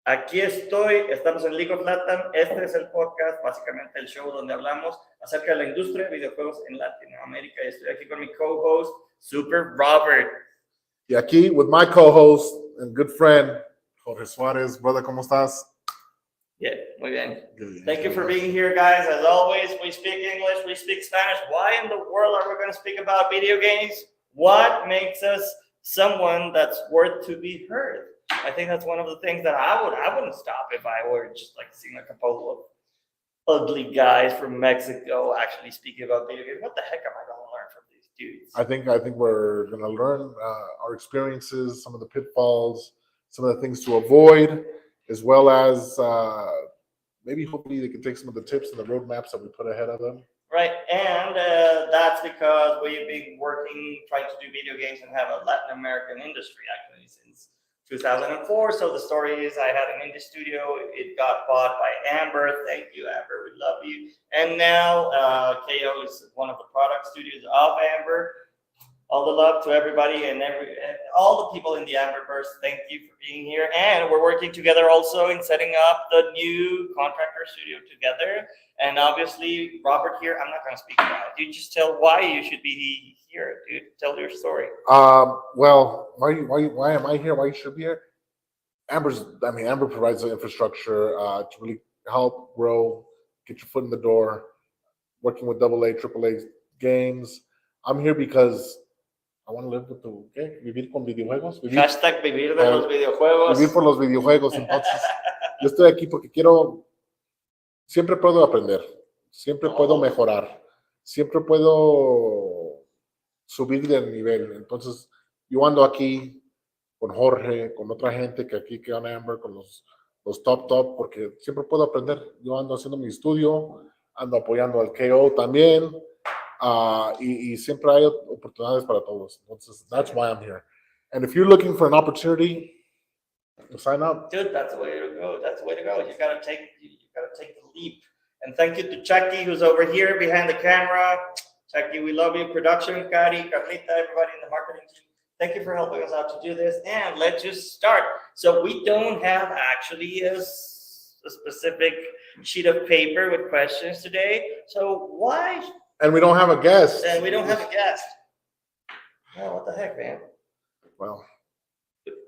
Aquí estoy, estamos en League of LATAM. Este es el podcast, básicamente el show donde hablamos acerca de la industria de videojuegos en Latinoamérica. Y estoy aquí con mi co-host, Super Robert. Y aquí with my co-host and good friend, Jorge Suárez. Brother, ¿cómo estás? Yeah, muy bien. Thank you for being here, guys. As always, we speak English, we speak Spanish. Why in the world are we going to speak about video games? What makes us someone that's worth to be heard? I think that's one of the things that I wouldn't stop if I were just like seeing like a couple of ugly guys from Mexico actually speaking about video games. What the heck am I going to learn from these dudes? I think we're going to learn our experiences, some of the pitfalls, some of the things to avoid, as well as maybe hopefully they can take some of the tips and the roadmaps that we put ahead of them. Right, and that's because we've been working, trying to do video games and have a Latin American industry actually since 2004. So the story is I had an indie studio. It got bought by Amber. Thank you, Amber. We love you. And now KO is one of the product studios of Amber. All the love to everybody and all the people in the Amberverse. Thank you for being here. And we're working together also in setting up the new contractor studio together. And obviously, Robert here, I'm not going to speak about it. You just tell why you should be here, dude. Tell your story. Well, why am I here? Why you should be here? Amber provides the infrastructure to really help grow, get your foot in the door, working with AA, AAA games. I'm here because I want to live with vivir con videojuegos. Hashtag vivir de los videojuegos. Vivir por los videojuegos. Entonces, yo estoy aquí porque siempre puedo aprender, siempre puedo mejorar, siempre puedo subir de nivel. Entonces, yo ando aquí con Jorge, con otra gente que aquí quedan Amber, con los top, porque siempre puedo aprender. Yo ando haciendo mi estudio, ando apoyando al KO también. Y siempre hay oportunidades para todos. Entonces, that's why I'm here. And if you're looking for an opportunity, sign up. Dude, that's the way to go. That's the way to go. You gotta take the leap. And thank you to Chucky, who's over here behind the camera. Chucky, we love you. Production, Cari, Carlita, everybody in the marketing team. Thank you for helping us out to do this. And let's just start. So we don't have actually a specific sheet of paper with questions today. So why? And we don't have a guest. And we don't have a guest. Oh, what the heck, man? Well,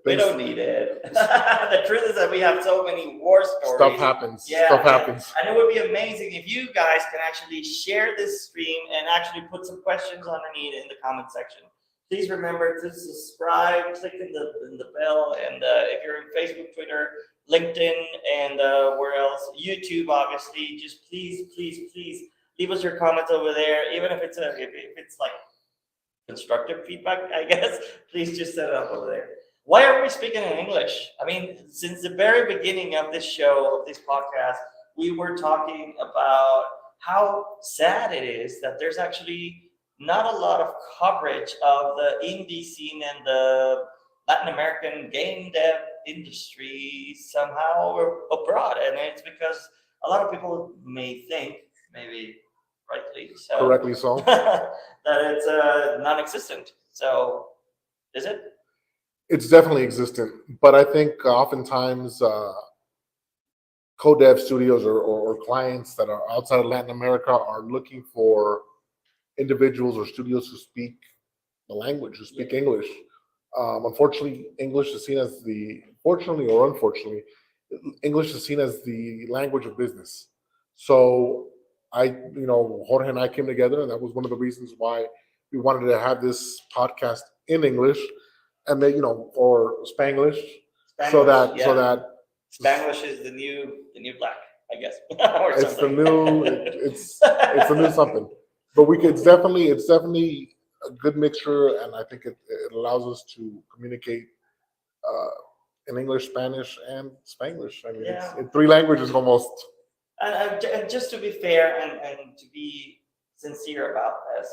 we don't need it. The truth is that we have so many war stories. Stuff happens. Yeah, Stuff happens. And it would be amazing if you guys can actually share this stream and actually put some questions underneath in the comment section. Please remember to subscribe, click in the bell, and if you're in Facebook, Twitter, LinkedIn, and where else? YouTube, obviously. Just please leave us your comments over there, even if it's like constructive feedback, I guess. Please just set it up over there. Why are we speaking in English? I mean, since the very beginning of this show, of this podcast, we were talking about how sad it is that there's actually not a lot of coverage of the indie scene and the Latin American game dev industry somehow abroad. And it's because a lot of people may think, maybe correctly so, that it's non-existent. So is it? It's definitely existent, but I think oftentimes co-dev studios or clients that are outside of Latin America are looking for individuals or studios who speak the language, who speak English. Unfortunately, English is seen as fortunately or unfortunately, English is seen as the language of business. So Jorge and I came together, and that was one of the reasons why we wanted to have this podcast in English, and then or Spanglish, so that Spanglish is the new black, I guess. It's the new it's the new something. But it's definitely a good mixture, and I think it allows us to communicate in English, Spanish, and Spanglish. I mean, it's in three languages almost. And just to be fair and to be sincere about this,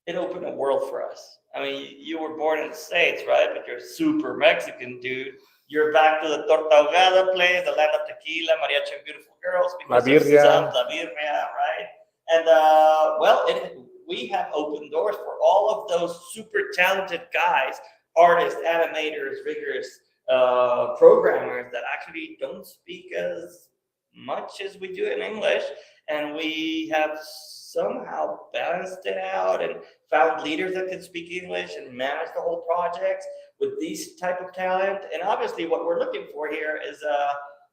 it opened a world for us. I mean, you were born in the States, right? But you're super Mexican, dude. You're back to the torta ahogada place, the land of tequila, mariachi, and beautiful girls. La birria. La birria, right? And, we have opened doors for all of those super talented guys, artists, animators, riggers, programmers that actually don't speak as much as we do in English, and we have somehow balanced it out and found leaders that can speak English and manage the whole project with these type of talent. And obviously, what we're looking for here is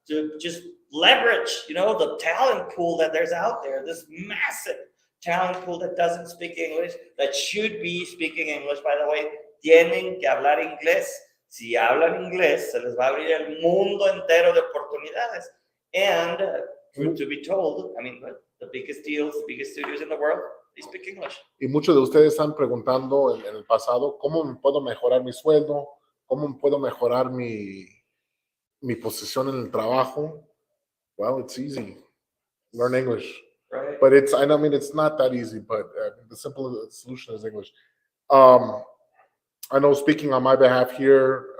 to just leverage, the talent pool that there's out there. This massive talent pool that doesn't speak English, that should be speaking English, by the way. Tienen que hablar inglés. Si hablan inglés, se les va a abrir el mundo entero de oportunidades. And to be told, the biggest deals, the biggest studios in the world, they speak English. Y muchos de ustedes están preguntando en el pasado, ¿cómo me puedo mejorar mi sueldo? ¿Cómo me puedo mejorar mi posición en el trabajo? Well, it's easy. Learn English. Right. But it's not that easy, but the simple solution is English. I know, speaking on my behalf here,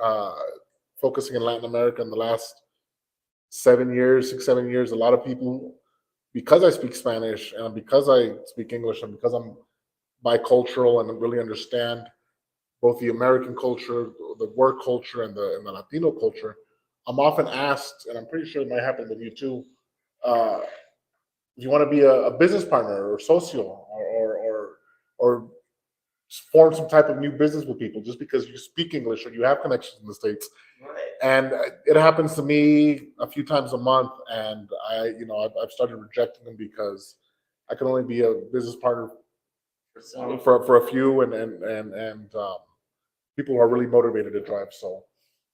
focusing in Latin America in the last 6, 7 years, a lot of people, because I speak Spanish and because I speak English and because I'm bicultural and really understand both the American culture, the work culture, and the Latino culture, I'm often asked, and I'm pretty sure it might happen with you too, if you want to be a business partner or socio or form some type of new business with people just because you speak English or you have connections in the States. Right. And it happens to me a few times a month, and I've started rejecting them because I can only be a business partner for a few, and people who are really motivated to drive. So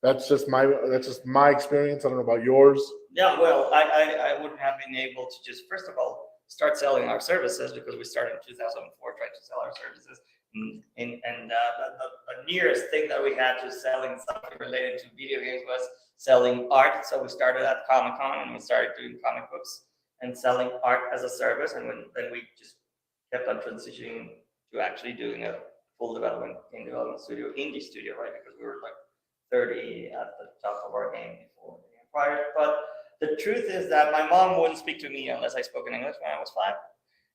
that's just my experience. I don't know about yours. Yeah, well, I wouldn't have been able to just, first of all, start selling our services, because we started in 2004 trying to sell our services. And the nearest thing that we had to selling something related to video games was selling art. So we started at Comic-Con and we started doing comic books and selling art as a service. And then we just kept on transitioning to actually doing a full game development studio, indie studio, right? Because we were like 30 at the top of our game before prior. But the truth is that my mom wouldn't speak to me unless I spoke in English when I was 5.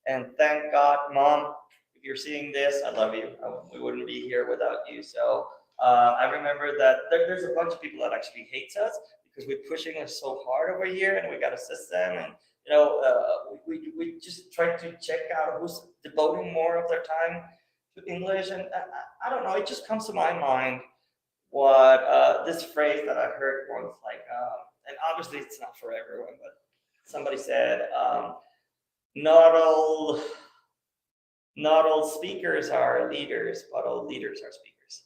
And thank God, Mom, if you're seeing this, I love you. We wouldn't be here without you. So I remember that there's a bunch of people that actually hates us because we're pushing us so hard over here, and we got a system, and we just try to check out who's devoting more of their time to English. And I don't know, it just comes to my mind what this phrase that I heard once, and obviously it's not for everyone, but somebody said, not all speakers are leaders, but all leaders are speakers.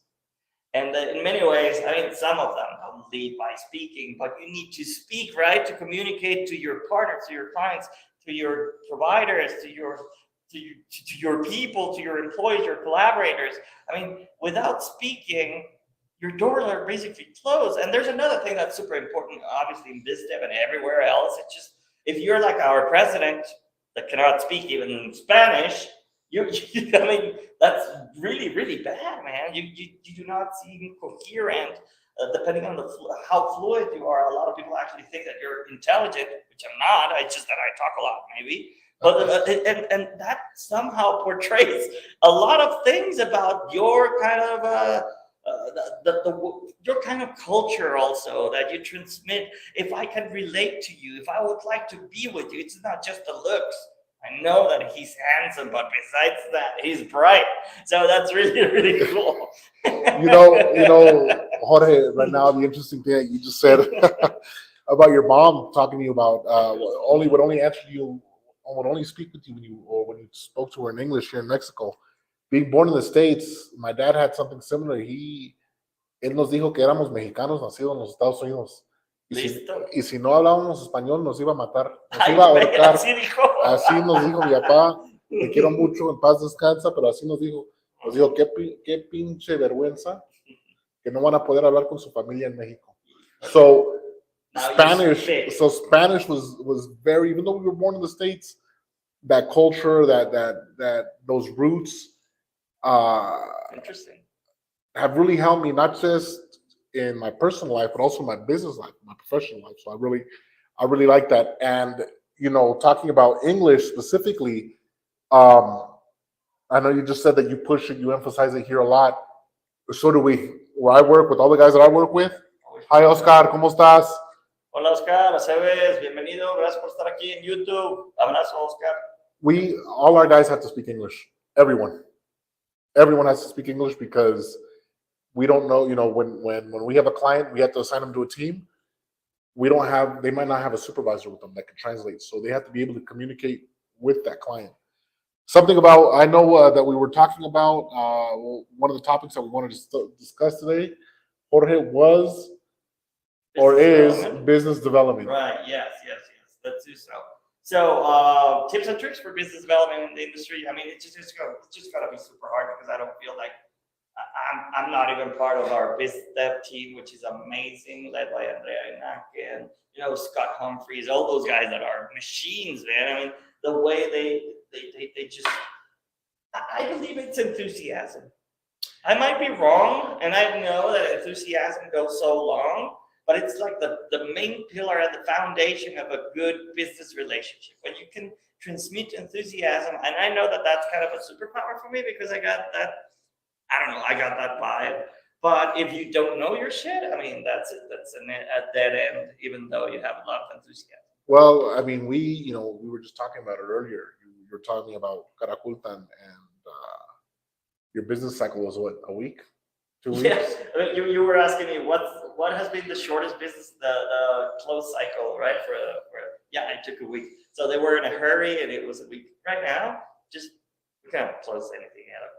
And in many ways, some of them don't lead by speaking, but you need to speak, right, to communicate to your partners, to your clients, to your providers, to your people, to your employees, your collaborators. Without speaking, your doors are basically closed. And there's another thing that's super important, obviously in BizDev and everywhere else. It's just, if you're like our president that cannot speak even Spanish, that's really, really bad, man. You do not seem coherent. Depending on how fluent you are, a lot of people actually think that you're intelligent, which I'm not. It's just that I talk a lot, maybe. But and that somehow portrays a lot of things about your kind of your kind of culture also that you transmit. If I can relate to you, if I would like to be with you, it's not just the looks. I know that he's handsome, but besides that, he's bright. So that's really, really cool. Jorge, right now, the interesting thing that you just said about your mom talking to you about would only answer you, or would only speak with you when you spoke to her in English here in Mexico. Being born in the States, my dad had something similar. Él nos dijo que éramos mexicanos nacidos en los Estados Unidos. Y si no hablábamos español, nos iba a matar, nos iba a ahorcar. Así nos dijo mi papá, te quiero mucho, en paz descansa, pero así nos dijo. Nos dijo, qué pinche vergüenza que no van a poder hablar con su familia en México. So Spanish was very, even though we were born in the States, that culture, that those roots interesting, have really helped me, not just in my personal life, but also my business life, my professional life. So I really like that. And, talking about English specifically, I know you just said that you push it, you emphasize it here a lot. So do we. Where I work with all the guys that I work with, Hi, Oscar, ¿cómo estás? Hola, Oscar, Jueves, bienvenido. Gracias por estar aquí en YouTube. Abrazo, Oscar. All our guys have to speak English. Everyone has to speak English because we don't know, when we have a client, we have to assign them to a team. They might not have a supervisor with them that can translate. So they have to be able to communicate with that client. Something about, I know that we were talking about, one of the topics that we wanted to discuss today, Jorge, was or is business development. Right, yes. Let's do so. So tips and tricks for business development in the industry. I mean, it's just gotta be super hard because I don't feel like I'm not even part of our business dev team, which is amazing, led by Andrea Unete and Scott Humphreys, all those guys that are machines, man. I mean, the way they just, I believe it's enthusiasm. I might be wrong, and I know that enthusiasm goes so long, but it's like the main pillar and the foundation of a good business relationship. When you can transmit enthusiasm, and I know that that's kind of a superpower for me because I got that. I don't know. I got that vibe. But if you don't know your shit, I mean, that's it. That's a dead end, even though you have a lot of enthusiasm. Well, I mean, we were just talking about it earlier. You were talking about Caracultan, and your business cycle was what, a week, 2 weeks? Yes. You were asking me what has been the shortest business, the close cycle, right? For yeah, it took a week. So they were in a hurry, and it was a week. Right now, just we can't close anything out of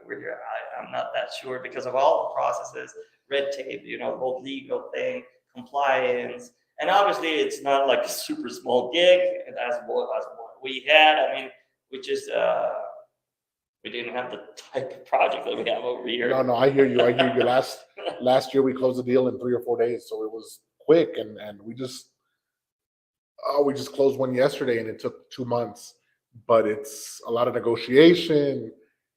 we're here. I'm not that sure because of all the processes, red tape, whole legal thing, compliance, and obviously it's not like a super small gig. And that's what we had. I mean, we just we didn't have the type of project that we have over here. No, I hear you. Last year we closed the deal in 3 or 4 days, so it was quick, and we just closed one yesterday, and it took 2 months. But it's a lot of negotiation.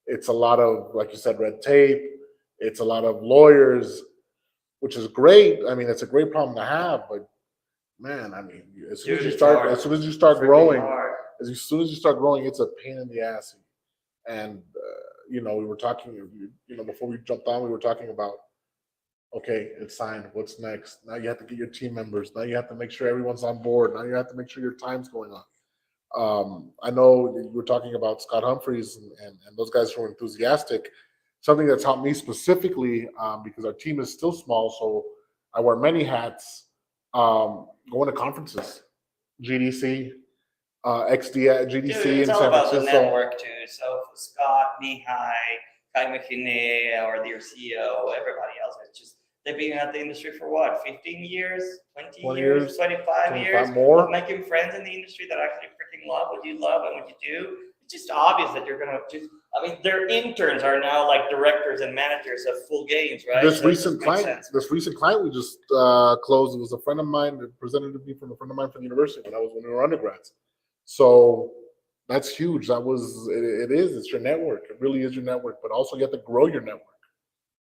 It's a lot of, like you said, red tape. It's a lot of lawyers, which is great. I mean, it's a great problem to have. But man, I mean, as soon as you start growing, it's a pain in the ass. And we were talking, before we jumped on, we were talking about, okay, it's signed. What's next? Now you have to get your team members. Now you have to make sure everyone's on board. Now you have to make sure your time's going on. I know you were talking about Scott Humphreys and those guys who are enthusiastic. Something that's helped me specifically, because our team is still small, so I wear many hats, going to conferences, GDC, XD, GDC Dude, it's in all San about Francisco. the network too. So Scott, Mihai, Kai Machine, or their CEO, everybody else, it's just they've been at the industry for what, 15 years, 20 years, 25 years, more. Making friends in the industry that actually freaking love what you love and what you do. It's just obvious that you're gonna just. I mean, their interns are now like directors and managers of full games, right? This recent client we just closed, it was a friend of mine that presented to me from a friend of mine from the university when we were undergrads. So that's huge. It's your network. It really is your network, but also you have to grow your network.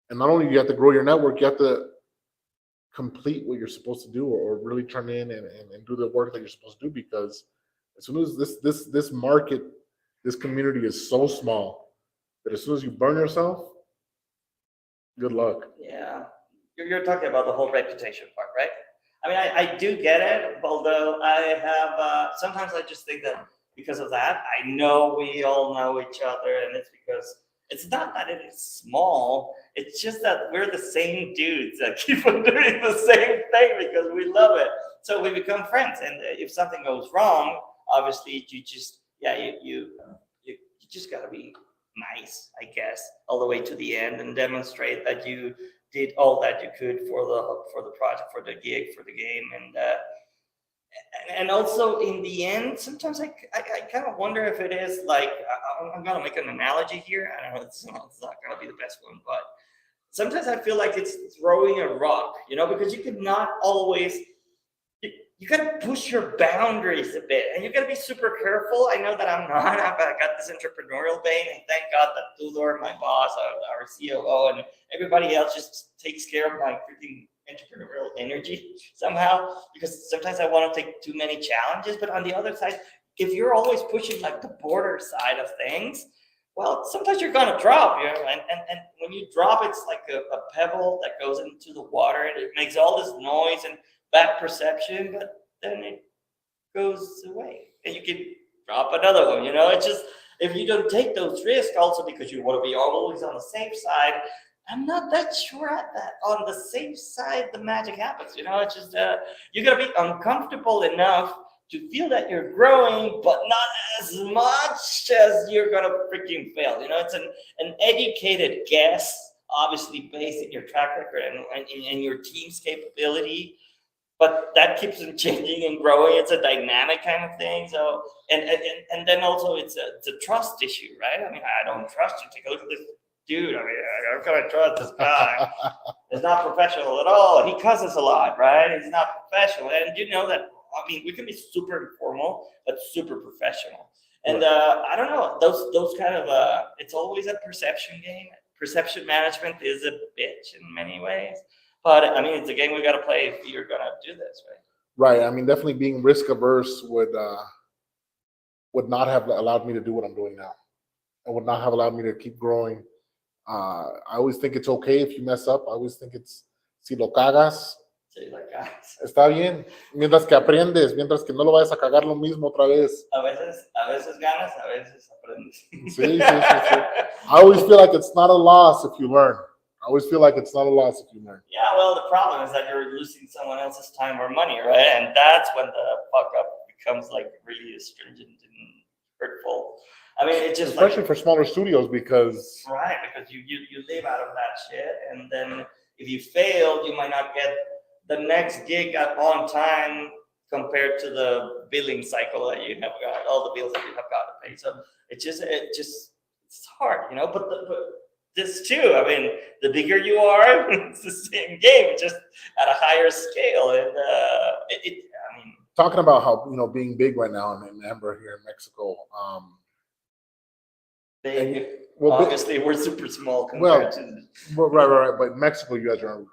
And not only do you have to grow your network, you have to complete what you're supposed to do, or really turn in and do the work that you're supposed to do, because as soon as this market, this community is so small that as soon as you burn yourself, good luck. Yeah. You're talking about the whole reputation part, right? I mean, I do get it, although I have, sometimes I just think that because of that, I know we all know each other, and it's because it's not that it is small, it's just that we're the same dudes that keep on doing the same thing because we love it. So we become friends, and if something goes wrong, obviously you just, you just gotta be nice, I guess, all the way to the end and demonstrate that you did all that you could for the project, for the gig, for the game, and also in the end, sometimes I kind of wonder if it is like, I'm gonna make an analogy here. I don't know, it's not gonna be the best one, but sometimes I feel like it's throwing a rock, because you could not always. You gotta push your boundaries a bit, and you gotta be super careful. I know that I'm not. I've got this entrepreneurial vein, and thank God that Tudor, my boss, our COO, and everybody else just takes care of my freaking entrepreneurial energy somehow. Because sometimes I want to take too many challenges, but on the other side, if you're always pushing like the border side of things, Well, sometimes you're gonna drop, you know, and when you drop, it's like a pebble that goes into the water and it makes all this noise and bad perception, but then it goes away and you can drop another one, you know. It's just if you don't take those risks also because you want to be always on the safe side, I'm not that sure at that. On the safe side, the magic happens, you know. It's just you gotta be uncomfortable enough to feel that you're growing, but not as much as you're gonna freaking fail. You know, it's an educated guess, obviously based in your track record and your team's capability. But that keeps on changing and growing. It's a dynamic kind of thing. So and then also it's a trust issue, right? I mean, I don't trust you. Take a look at this dude. I mean, how can I trust this guy? It's not professional at all. He cusses a lot, right? He's not professional. And you know that, I mean, we can be super informal, but super professional. And I don't know, those kind of, it's always a perception game. Perception management is a bitch in many ways. But I mean, it's a game we got to play if you're going to do this, right? Right. I mean, definitely being risk averse would not have allowed me to do what I'm doing now. It would not have allowed me to keep growing. I always think it's okay if you mess up. I always think it's, si lo cagas, Sí, la cagas. está bien. Mientras que aprendes, mientras que no lo vayas a cagar lo mismo otra vez. A veces ganas, a veces aprendes. Sí. I always feel like it's not a loss if you learn. I always feel like it's not a loss if you learn. Yeah, well, the problem is that you're losing someone else's time or money, right? And that's when the fuck up becomes like really astringent and hurtful. I mean, it's just especially like, for smaller studios because right, because you live out of that shit, and then if you fail, you might not get the next gig on time compared to the billing cycle that you have got, all the bills that you have got to pay. So it's hard, you know. But this too, I mean, the bigger you are, it's the same game, just at a higher scale. And I mean, talking about how, you know, being big right now in Amber here in Mexico. Obviously, we're super small compared to. Right. But Mexico, you guys are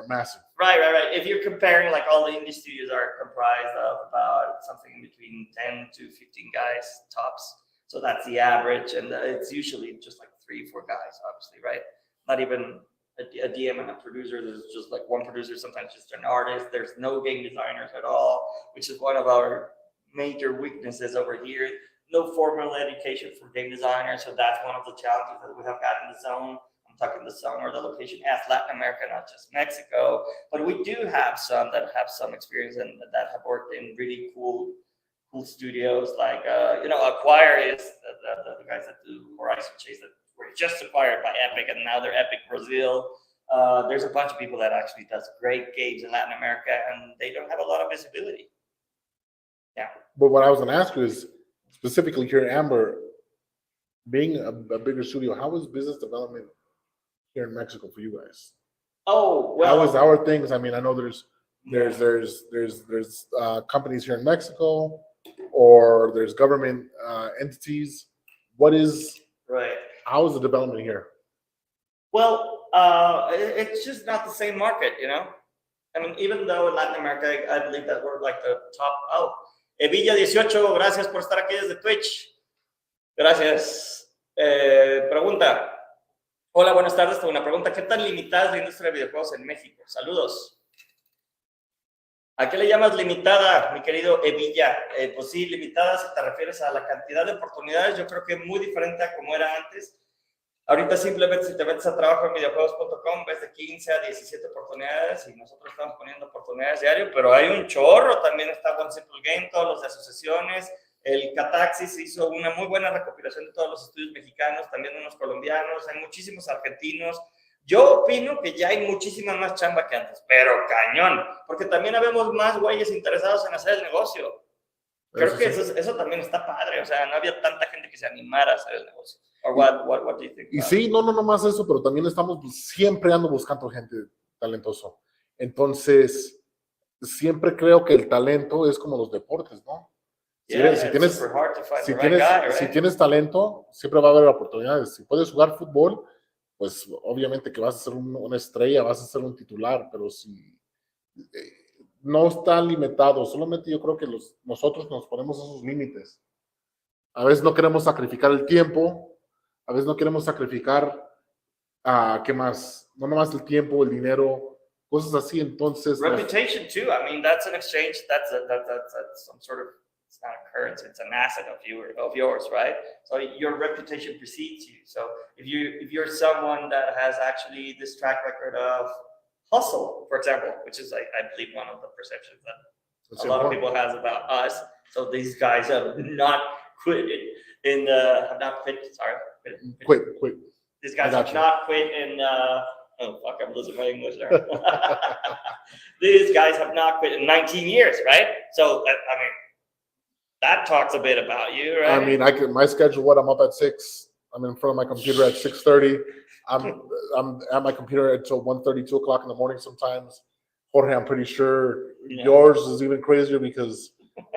massive. Right. If you're comparing, like, all the indie studios are comprised of about something between 10 to 15 guys tops. So that's the average, and it's usually just like 3-4 guys, obviously, right? Not even a DM and a producer. There's just like one producer, sometimes just an artist. There's no game designers at all, which is one of our major weaknesses over here. No formal education for game designers, so that's one of the challenges that we have got in the zone. I'm talking the zone or the location as Latin America, not just Mexico. But we do have some that have some experience and that have worked in really cool studios, like Acquire is the guys that do Horizon Chase that were just acquired by Epic, and now they're Epic Brazil. There's a bunch of people that actually does great games in Latin America, and they don't have a lot of visibility. Yeah. But what I was going to ask you is, specifically here in Amber, being a bigger studio, how is business development here in Mexico for you guys? Oh, well. How are things? I mean, I know there's companies here in Mexico, or there's government entities. What is right? How is the development here? Well, it's just not the same market, you know. I mean, even though in Latin America, I believe that we're like the top. Oh, Evilla18, gracias por estar aquí desde Twitch. Gracias. Pregunta. Hola, buenas tardes. Tengo una pregunta. ¿Qué tan limitada es la industria de videojuegos en México? Saludos. ¿A qué le llamas limitada, mi querido Evilla? Pues sí, limitada si te refieres a la cantidad de oportunidades. Yo creo que muy diferente a como era antes. Ahorita simplemente si te metes a trabajoenvideojuegos.com ves de 15 a 17 oportunidades y nosotros estamos poniendo oportunidades diario, pero hay un chorro. También está One Simple Game, todos los de asociaciones. El Cataxis hizo una muy buena recopilación de todos los estudios mexicanos, también unos colombianos, hay muchísimos argentinos. Yo opino que ya hay muchísima más chamba que antes, pero cañón, porque también habemos más güeyes interesados en hacer el negocio. Creo que eso también está padre, o sea, no había tanta gente que se animara a hacer el negocio. Or what do you think? Y sí, no más eso, pero también estamos siempre ando buscando gente talentoso. Entonces, siempre creo que el talento es como los deportes, ¿no? Si tienes talento, siempre va a haber oportunidades. Si puedes jugar fútbol, pues obviamente que vas a ser una estrella, vas a ser un titular, pero si no está limitado, solamente yo creo que nosotros nos ponemos esos límites. A veces no queremos sacrificar el tiempo, A veces no queremos sacrificar, ¿qué más? No nomás el tiempo, el dinero, cosas así. Entonces, Reputation too. I mean, that's an exchange. That's some sort of, it's not a currency. It's an asset of yours, right? So your reputation precedes you. So if you're someone that has actually this track record of hustle, for example, which is like I believe one of the perceptions that a lot of people has about us. So these guys have not quit have not quit. Sorry, quit. These guys have not quit in. Oh fuck! I'm losing my English there. These guys have not quit in 19 years, right? So I mean, that talks a bit about you, right? I mean, my schedule. I'm up at 6. I'm in front of my computer at 6:30. I'm at my computer until 1:30, 2 o'clock in the morning sometimes. Jorge, I'm pretty sure yours is even crazier because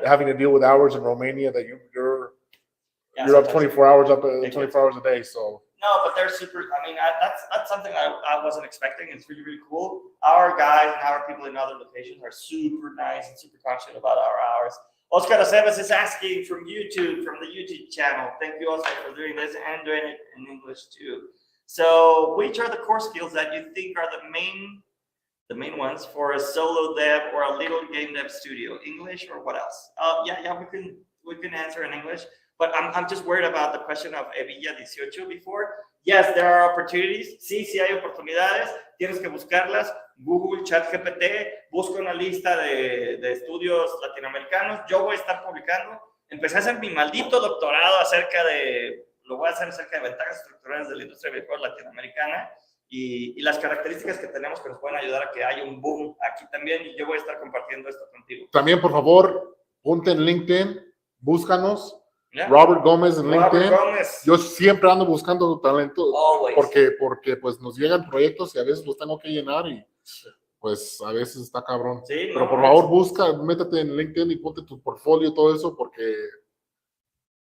having to deal with hours in Romania that you're up 24 hours 24 hours a day. So no, but they're super. I mean, that's something I wasn't expecting. It's really, really cool. Our guys and our people in other locations are super nice and super conscious about our hours. Oscar Aceves is asking from YouTube, from the YouTube channel. Thank you, Oscar, for doing this and doing it in English too. So, which are the core skills that you think are the main ones for a solo dev or a little game dev studio? English or what else? Yeah, we can answer in English. But I'm just worried about the question of Evilla 18 before. Yes, there are opportunities. Sí hay oportunidades. Tienes que buscarlas. Google, ChatGPT, busca una lista de estudios latinoamericanos. Yo voy a estar publicando. Empecé a hacer mi maldito doctorado lo voy a hacer acerca de ventajas estructurales de la industria de videojuegos latinoamericana y las características que tenemos que nos pueden ayudar a que haya un boom aquí también. Y yo voy a estar compartiendo esto contigo. También, por favor, ponte en LinkedIn, búscanos. Yeah. Robert Gómez en LinkedIn. Yo siempre ando buscando talento porque pues nos llegan proyectos y a veces los tengo que llenar y pues a veces está cabrón. Sí, pero por favor métete en LinkedIn y ponte tu portfolio y todo eso porque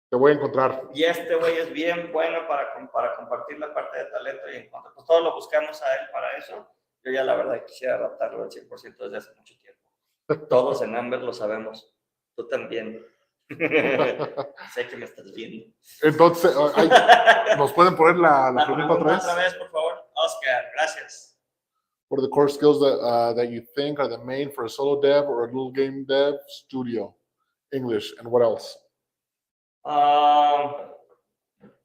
te voy a encontrar. Y este güey es bien bueno para compartir la parte de talento y en cuanto pues todos lo buscamos a él para eso. Yo ya la verdad quisiera adaptarlo al 100% desde hace mucho tiempo. Todos en Amber lo sabemos. Tú también. Sé que me estás viendo. Entonces, ¿nos pueden poner la pregunta otra vez, por favor? Oscar, gracias. What are the core skills that you think are the main for a solo dev or a little game dev studio? English, and what else?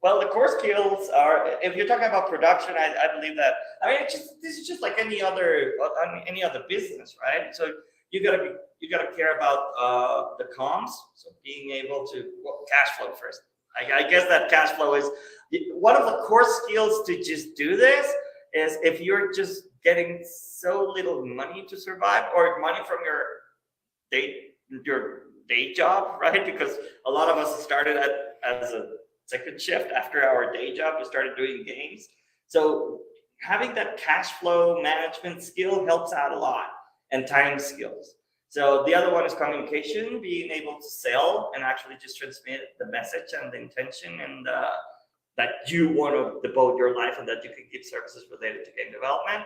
Well, the core skills are, if you're talking about production, I believe that, I mean, this is just like any other business, right? So you gotta care about the comms, so being able to cash flow first. I guess that cash flow is one of the core skills to just do this. Is if you're just getting so little money to survive or money from your day job, right? Because a lot of us started as a second shift after our day job. We started doing games, so having that cash flow management skill helps out a lot, and time skills. So the other one is communication, being able to sell and actually just transmit the message and the intention and that you want to devote your life and that you can give services related to game development.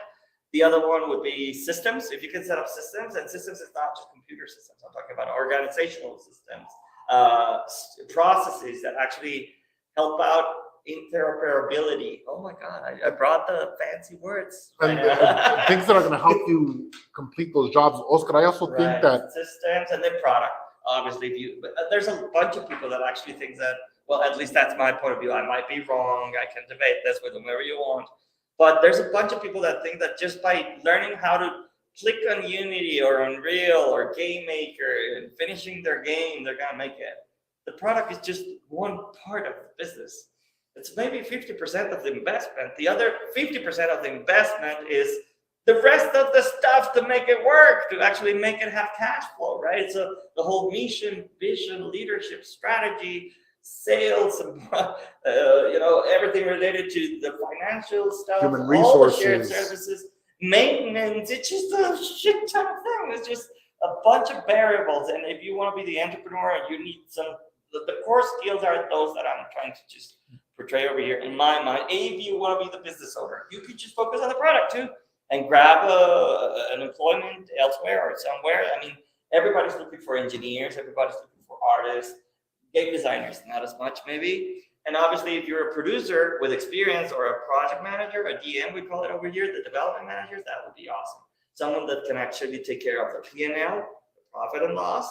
The other one would be systems. If you can set up systems, and systems is not just computer systems. I'm talking about organizational systems, processes that actually help out interoperability. Oh my God, I brought the fancy words. And things that are going to help you complete those jobs. Oscar, I also think that systems and then product, obviously, but there's a bunch of people that actually think that, well, at least that's my point of view. I might be wrong. I can debate this with whomever you want. But there's a bunch of people that think that just by learning how to click on Unity or Unreal or Game Maker and finishing their game, they're going to make it. The product is just one part of the business. It's maybe 50% of the investment. The other 50% of the investment is the rest of the stuff to make it work, to actually make it have cash flow, right? So the whole mission, vision, leadership, strategy, sales, and everything related to the financial stuff, human resources, all the shared services, maintenance. It's just a shit ton of things. It's just a bunch of variables. And if you want to be the entrepreneur, you need the core skills are those that I'm trying to just portray over here in my mind. If you want to be the business owner, you could just focus on the product too and grab an employment elsewhere or somewhere. I mean, everybody's looking for engineers, everybody's looking for artists, game designers, not as much maybe, And obviously, if you're a producer with experience or a project manager, a DM, we call it over here, the development managers, that would be awesome. Someone that can actually take care of the P&L, the profit and loss,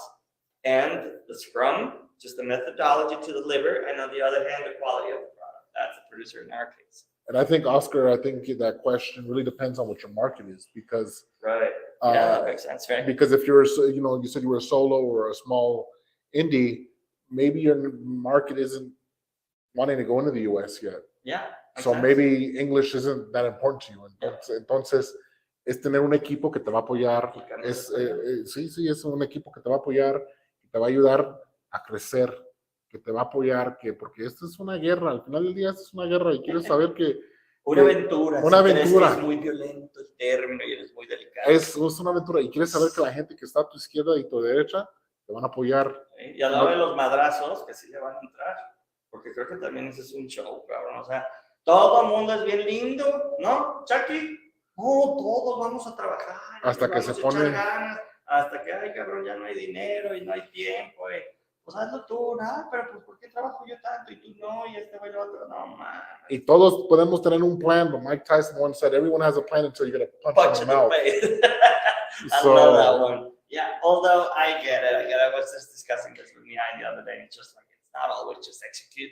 and the Scrum, just the methodology to deliver, and on the other hand, the quality of the product. That's the producer in our case. And I think, Oscar, I think that question really depends on what your market is, because Right. Yeah, that makes sense, right? because if you're, you said you were a solo or a small indie, maybe your market isn't wanting to go into the US yet. Yeah. So maybe English isn't that important to you. Entonces, es tener un equipo que te va a apoyar. Sí, es un equipo que te va a apoyar, que te va a ayudar a crecer, que te va a apoyar, porque esto es una guerra. Al final del día, esto es una guerra y quieres saber que. Una aventura. Una aventura. Es muy violento el término y es muy delicado. Es una aventura y quieres saber que la gente que está a tu izquierda y tu derecha te van a apoyar. Y a la hora de los madrazos, que sí le van a entrar. Porque creo que también ese es un show, cabrón. O sea, todo el mundo es bien lindo, ¿no, Chucky? No, todos vamos a trabajar. Hasta que se pone. Ganas, hasta que, ay, cabrón, ya no hay dinero y no hay tiempo. Pues hazlo tú, ¿no? Pero pues, ¿por qué trabajo yo tanto y tú no? Y este güey lo otro, no, man. Y todos podemos tener un plan, but Mike Tyson once said, everyone has a plan until you get a punch in the mouth. I love that one. Yeah, although I get it. I was just discussing this with Mihai the other day. It's just like, it's not always just execute,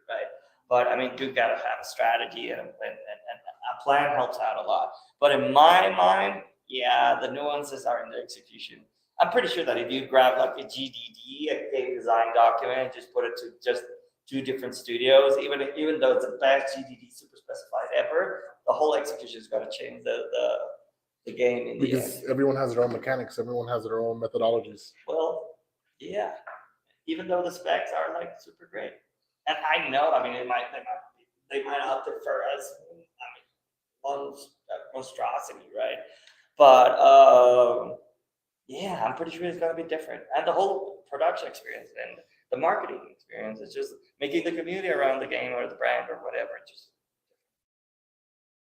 right? But I mean, you gotta have a strategy and a plan helps out a lot. But in my mind, yeah, the nuances are in the execution. I'm pretty sure that if you grab like a GDD, a game design document, and just put it to just 2 different studios, even though it's the best GDD super specified ever, the whole execution is going to change the game in the end. Because everyone has their own mechanics, everyone has their own methodologies. Well, yeah, even though the specs are like super great, and I know, I mean, they might not differ as, I mean, monstrosity, right? But yeah, I'm pretty sure it's gonna be different, and the whole production experience and the marketing experience is just making the community around the game or the brand or whatever. Just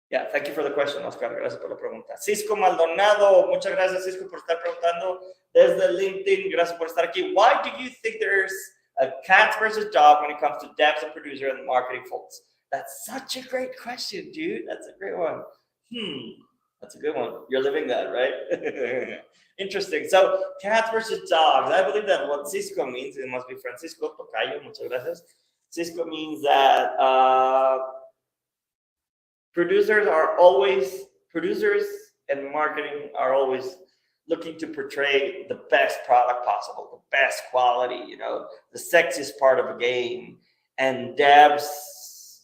yeah, thank you for the question, Oscar. Gracias por la pregunta. Cisco Maldonado, muchas gracias, Cisco, por estar preguntando desde LinkedIn. Gracias por estar aquí. Why do you think there's a cat versus dog when it comes to devs and producer and marketing folks? That's such a great question, dude. That's a great one. That's a good one. You're living that, right? Interesting. So, cats versus dogs. I believe that what Cisco means, it must be Francisco Tocayo, muchas gracias. Cisco means that producers and marketing are always looking to portray the best product possible, the best quality, you know, the sexiest part of a game. And devs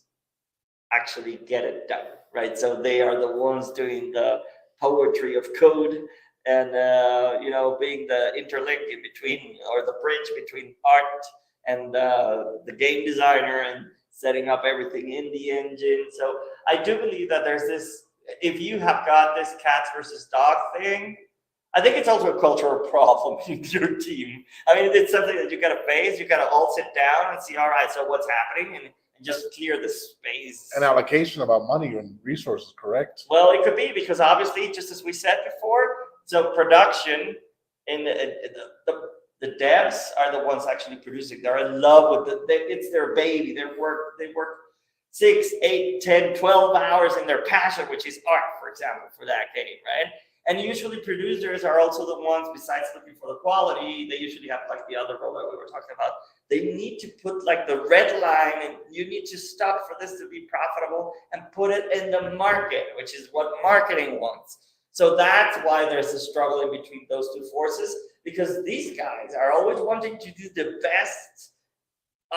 actually get it done, right? So they are the ones doing the poetry of code and, you know, being the interlink in between, or the bridge between art and the game designer and setting up everything in the engine. So I do believe that there's this, if you have got this cats versus dog thing, I think it's also a cultural problem in your team. I mean, it's something that you got to face. You got to all sit down and see, all right, so what's happening, and just clear the space. An allocation about money and resources, correct? Well, it could be, because obviously, just as we said before, so production in the devs are the ones actually producing. They're in love with it's their baby. They work 6, 8, 10, 12 hours in their passion, which is art, for example, for that game, right? And usually producers are also the ones, besides looking for the quality, they usually have like the other role that we were talking about. They need to put like the red line, and you need to stop for this to be profitable and put it in the market, which is what marketing wants. So that's why there's a struggle in between those two forces, because these guys are always wanting to do the best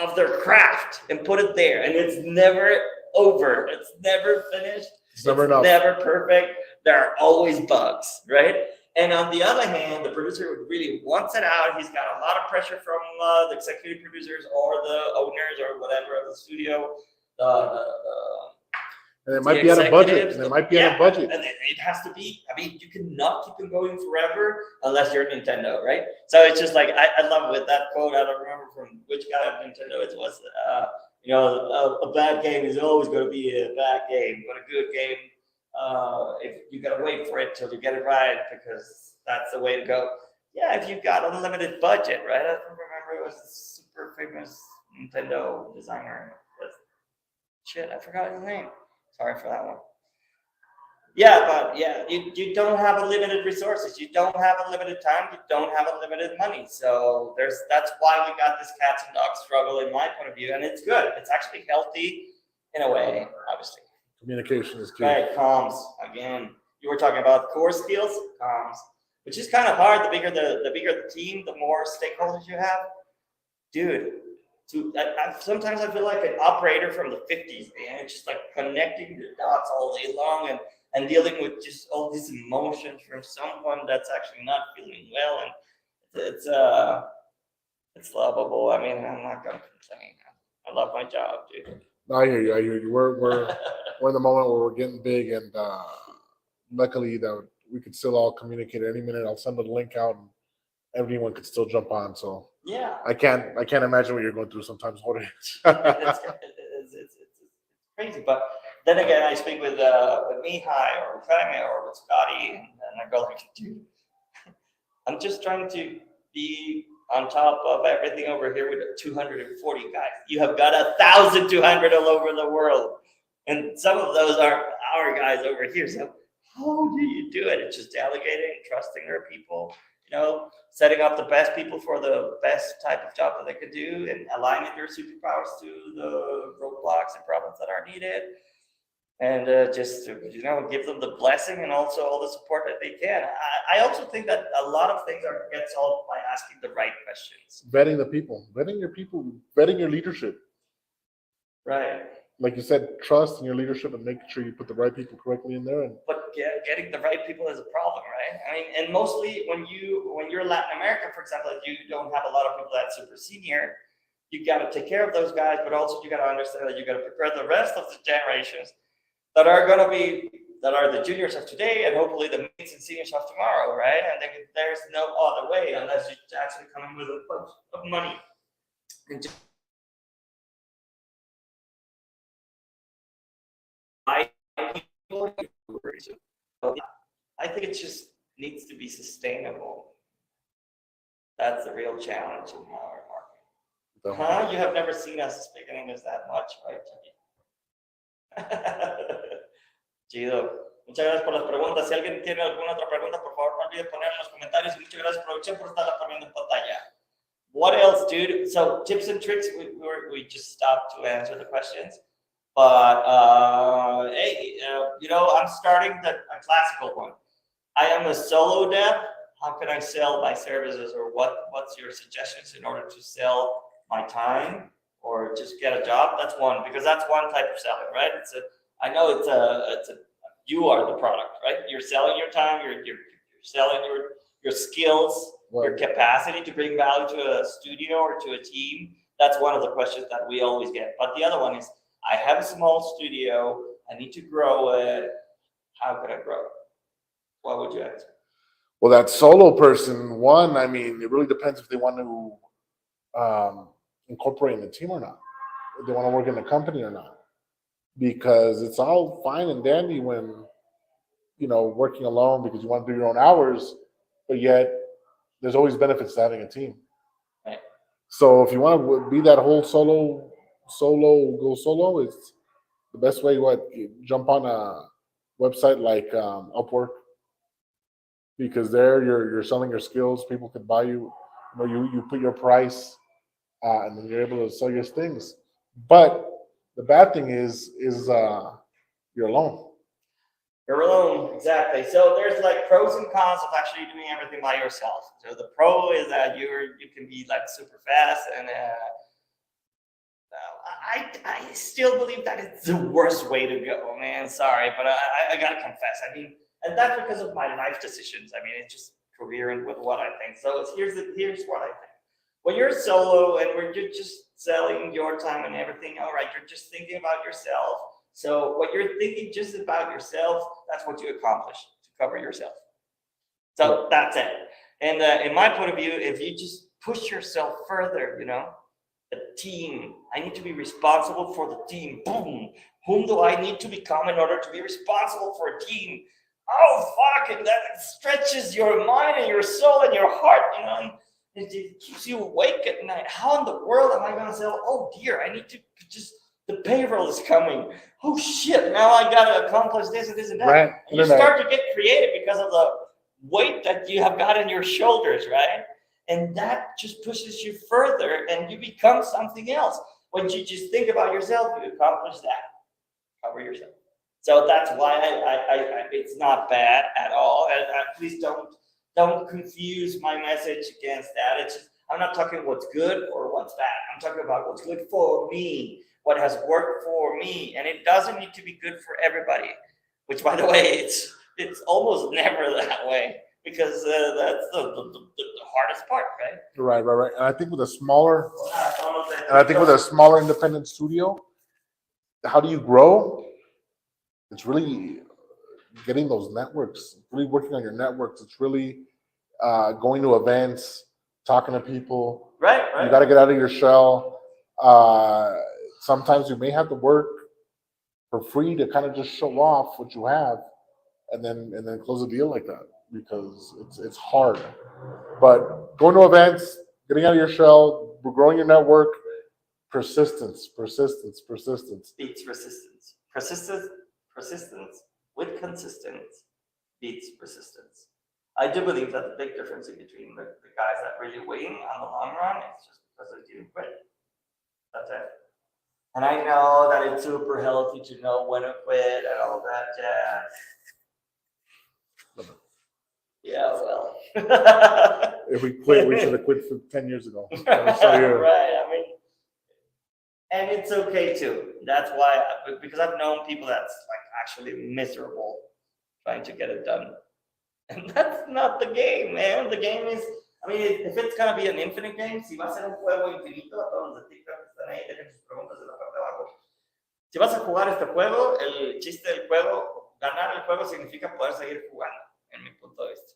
of their craft and put it there. And it's never over. It's never finished. It's never enough. Never perfect. There are always bugs, right? And on the other hand, the producer really wants it out. He's got a lot of pressure from the executive producers or the owners or whatever of the studio. And it might be on a budget. And it has to be. I mean, you cannot keep them going forever unless you're Nintendo, right? So it's just like, I love with that quote. I don't remember from which guy of Nintendo it was. You know, a bad game is always going to be a bad game, but a good game, if you got to wait for it till you get it right, because that's the way to go. Yeah, if you've got unlimited budget, right? I remember it was a super famous Nintendo designer. Shit, I forgot his name. Sorry for that one. Yeah, but yeah, you don't have unlimited resources. You don't have unlimited time. You don't have unlimited money. So that's why we got this cats and dogs struggle in my point of view, and it's good. It's actually healthy in a way, obviously. Communication is key. Right, comms again. You were talking about core skills, comms, which is kind of hard. The bigger the team, the more stakeholders you have, dude. Sometimes I feel like an operator from the 50s, man. It's just like connecting the dots all day long and dealing with just all these emotions from someone that's actually not feeling well, and it's lovable. I mean, I'm not gonna complain. I love my job, dude. I hear you. I hear you. We're in the moment where we're getting big, and luckily that we could still all communicate at any minute. I'll send the link out, and everyone could still jump on. So Yeah, I can't imagine what you're going through sometimes, Jorge. it's crazy. But then again, I speak with Mihai or Jaime or with Scotty, and I go like, dude, I'm just trying to be on top of everything over here with 240 guys. You have got 1,200 all over the world, and some of those are our guys over here. So how do you do it? It's just delegating, trusting their people, setting up the best people for the best type of job that they could do, and aligning their superpowers to the roadblocks and problems that are needed. And just give them the blessing and also all the support that they can. I also think that a lot of things get solved by asking the right questions. Vetting the people, vetting your leadership. Right. Like you said, trust in your leadership and making sure you put the right people correctly in there. But getting the right people is a problem, right? I mean, and mostly when you're Latin America, for example, if you don't have a lot of people that's super senior, you got to take care of those guys, but also you got to understand that you got to prepare the rest of the generations that are the juniors of today, and hopefully the mids and seniors of tomorrow, right? And there's no other way unless you actually come in with a bunch of money. I think it just needs to be sustainable. That's the real challenge in our market. You have never seen us speak in English that much, right? Chido. Muchas gracias por las preguntas. Si alguien tiene alguna otra pregunta, por favor, no olvide poner en los comentarios. Y muchas gracias, producción, por estarla poniendo en pantalla. What else, dude? So tips and tricks, we just stopped to answer the questions. But hey, I'm starting a classical one. I am a solo dev. How can I sell my services, or what's your suggestions in order to sell my time or just get a job? That's one, because that's one type of selling, right? You are the product, right? You're selling your time. You're selling your skills, your capacity to bring value to a studio or to a team. That's one of the questions that we always get. But the other one is, I have a small studio. I need to grow it. How can I grow it? What would you answer? Well, that solo person, one, I mean, it really depends if they want to incorporate in the team or not. If they want to work in the company or not. Because it's all fine and dandy when, working alone because you want to do your own hours, but yet there's always benefits to having a team. Right. So if you want to be that whole go solo, it's the best way. You jump on a website like Upwork, because there you're selling your skills. People can buy you. You put your price, and then you're able to sell your things. But the bad thing is you're alone. You're alone, exactly. So there's like pros and cons of actually doing everything by yourself. So the pro is that you can be like super fast, and I still believe that it's the worst way to go, man. Sorry, but I gotta confess. I mean, and that's because of my life decisions. I mean, it's just coherent with what I think. So here's what I think. When you're solo and you're just selling your time and everything, all right, you're just thinking about yourself. So what you're thinking just about yourself, that's what you accomplish, to cover yourself. So that's it. And in my point of view, if you just push yourself further, a team, I need to be responsible for the team. Boom. Whom do I need to become in order to be responsible for a team? Oh, fuck it. That stretches your mind and your soul and your heart, It keeps you awake at night. How in the world am I going to sell? Oh dear, I need to just, the payroll is coming. Oh shit, now I got to accomplish this and this and that. Right. And you start to get creative because of the weight that you have got on your shoulders, right? And that just pushes you further and you become something else. When you just think about yourself, you accomplish that. Cover yourself. So that's why I it's not bad at all. And please don't confuse my message against that. It's just, I'm not talking what's good or what's bad. I'm talking about what's good for me, what has worked for me. And it doesn't need to be good for everybody, which, by the way, it's almost never that way, because that's the hardest part, right? Right. And I think with a smaller independent studio, how do you grow? It's really getting those networks, really working on your networks. It's really going to events, talking to people. Right. You got to get out of your shell. Sometimes you may have to work for free to kind of just show off what you have, and then close a deal like that, because it's hard. But going to events, getting out of your shell, growing your network, persistence beats resistance. Persistence with consistence beats resistance. I do believe that the big difference in between the guys that really win on the long run is just because they didn't quit. That's it. And I know that it's super healthy to know when to quit and all that jazz. Yeah, well. If we quit, we should have quit 10 years ago. Right. I mean, and it's okay too. That's why, because I've known people that's like actually miserable trying to get it done. And that's not the game, man. The game is, I mean, if it's gonna be an infinite game, si va a ser un juego infinito, a todos los de TikTok que están ahí, dejen sus preguntas en la parte de abajo. Si vas a jugar este juego, el chiste del juego, ganar el juego significa poder seguir jugando, en mi punto de vista.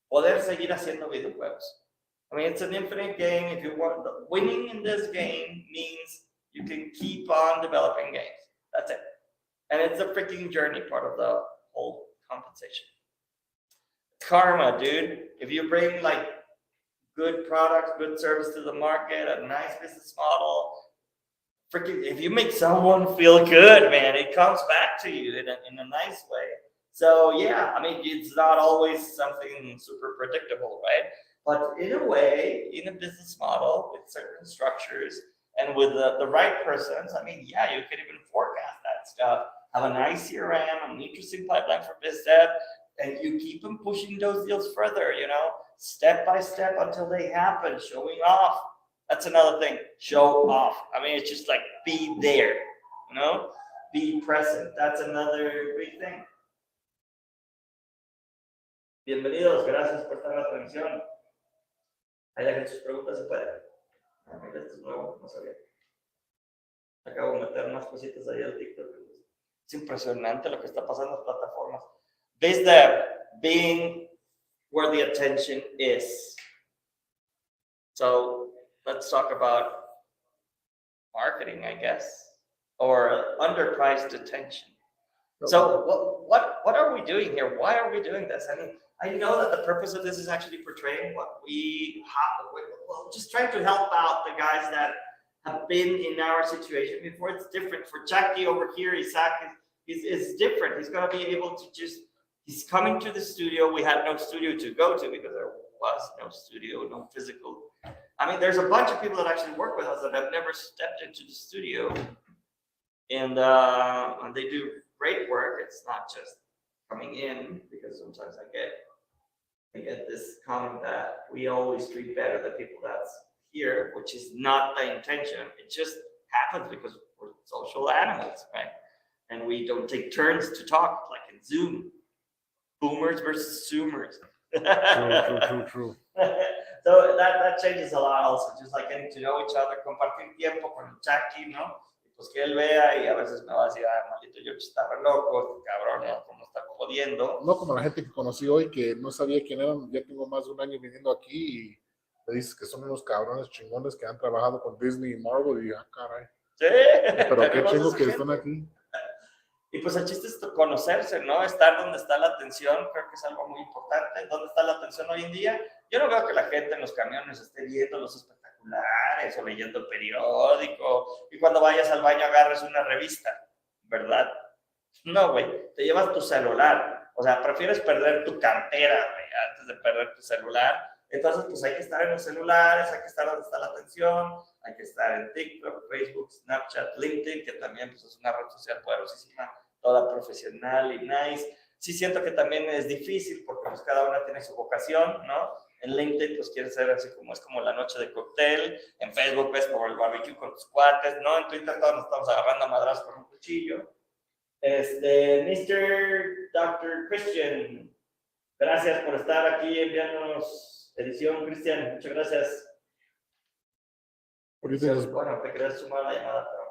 Poder seguir haciendo videojuegos. I mean, it's an infinite game. If you want, winning in this game means you can keep on developing games. That's it. And it's a freaking journey, part of the whole compensation. Karma, dude. If you bring like good products, good service to the market, a nice business model, freaking, if you make someone feel good, man, it comes back to you in a nice way. So yeah, I mean, it's not always something super predictable, right? But in a way, in a business model with certain structures and with the right persons, I mean, yeah, you could even forecast that stuff, have a nice CRM, an interesting pipeline for biz dev, and you keep them pushing those deals further, you know, step by step until they happen, showing off. That's another thing, show off. I mean, it's just like be there, you know, be present. That's another big thing. Bienvenidos, gracias por estar en la transmisión. Ahí dejen sus preguntas, se puede. Mira, esto es nuevo, no sabía. Acabo de meter unas cositas ahí al TikTok. Es impresionante lo que está pasando en las plataformas. Biz dev being where the attention is. So let's talk about marketing, I guess, or underpriced attention. So what are we doing here? Why are we doing this? I mean, I know that the purpose of this is actually portraying what we have, well, just trying to help out the guys that have been in our situation before. It's different. For Jackie over here, Isaac is different. He's going to be able to just, he's coming to the studio. We had no studio to go to because there was no studio, no physical. I mean, there's a bunch of people that actually work with us that have never stepped into the studio. And they do great work. It's not just coming in, because sometimes I get this comment that we always treat better the people that's here, which is not the intention. It just happens because we're social animals, right? And we don't take turns to talk like in Zoom. Boomers versus Zoomers. True. So that changes a lot also, just like getting to know each other, compartir tiempo con el Jackie, ¿no? Pues que él vea y a veces me va a decir, maldito, yo estaba loco, cabrón, ¿no? Como está jodiendo. No como la gente que conocí hoy que no sabía quién eran. Ya tengo más de un año viniendo aquí y me dices que son unos cabrones chingones que han trabajado con Disney y Marvel y caray. Sí. Pero qué chingo que están aquí. Y pues el chiste es conocerse, ¿no? Estar donde está la atención, creo que es algo muy importante. ¿Dónde está la atención hoy en día? Yo no veo que la gente en los camiones esté viendo los espectaculares o leyendo el periódico y cuando vayas al baño agarres una revista, ¿verdad? No, güey, te llevas tu celular. O sea, prefieres perder tu cartera, güey, antes de perder tu celular. Entonces, pues hay que estar en los celulares, hay que estar donde está la atención, hay que estar en TikTok, Facebook, Snapchat, LinkedIn, que también pues, es una red social poderosísima, toda profesional y nice. Sí siento que también es difícil porque pues cada una tiene su vocación, ¿no? En LinkedIn pues quieres ser así como es como la noche de cóctel, en Facebook ves como el barbecue con tus cuates, ¿no? En Twitter todos nos estamos agarrando a madrazos con un cuchillo. Mr. Dr. Christian, gracias por estar aquí enviándonos edición, Cristian, muchas gracias. Bueno, te querías sumar la llamada, pero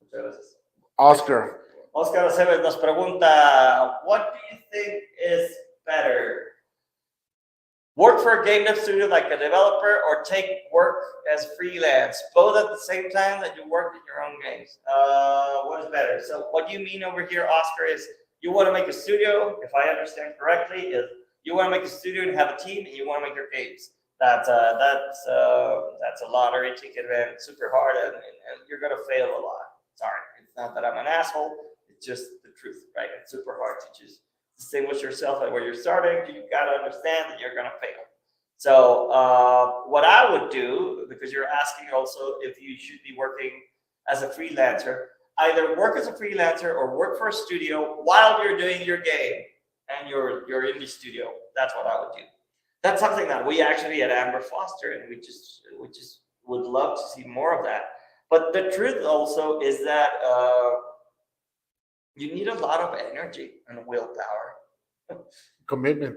muchas gracias. Oscar Aceves nos pregunta, what do you think is better? Work for a game dev studio like a developer or take work as freelance, both at the same time that you work in your own games? What is better? So what you mean over here, Oscar, is you want to make a studio, if I understand correctly, is you want to make a studio and have a team and you want to make your games. That's a lottery ticket, man. It's super hard and you're going to fail a lot. Sorry, it's not that I'm an asshole. It's just the truth, right? It's super hard to just distinguish yourself at where you're starting. You got to understand that you're going to fail. So what I would do, because you're asking also if you should be working as a freelancer, either work as a freelancer or work for a studio while you're doing your game and your indie studio. That's what I would do. That's something that we actually at Amber Foster, and we just would love to see more of that. But the truth also is that you need a lot of energy and willpower. Commitment,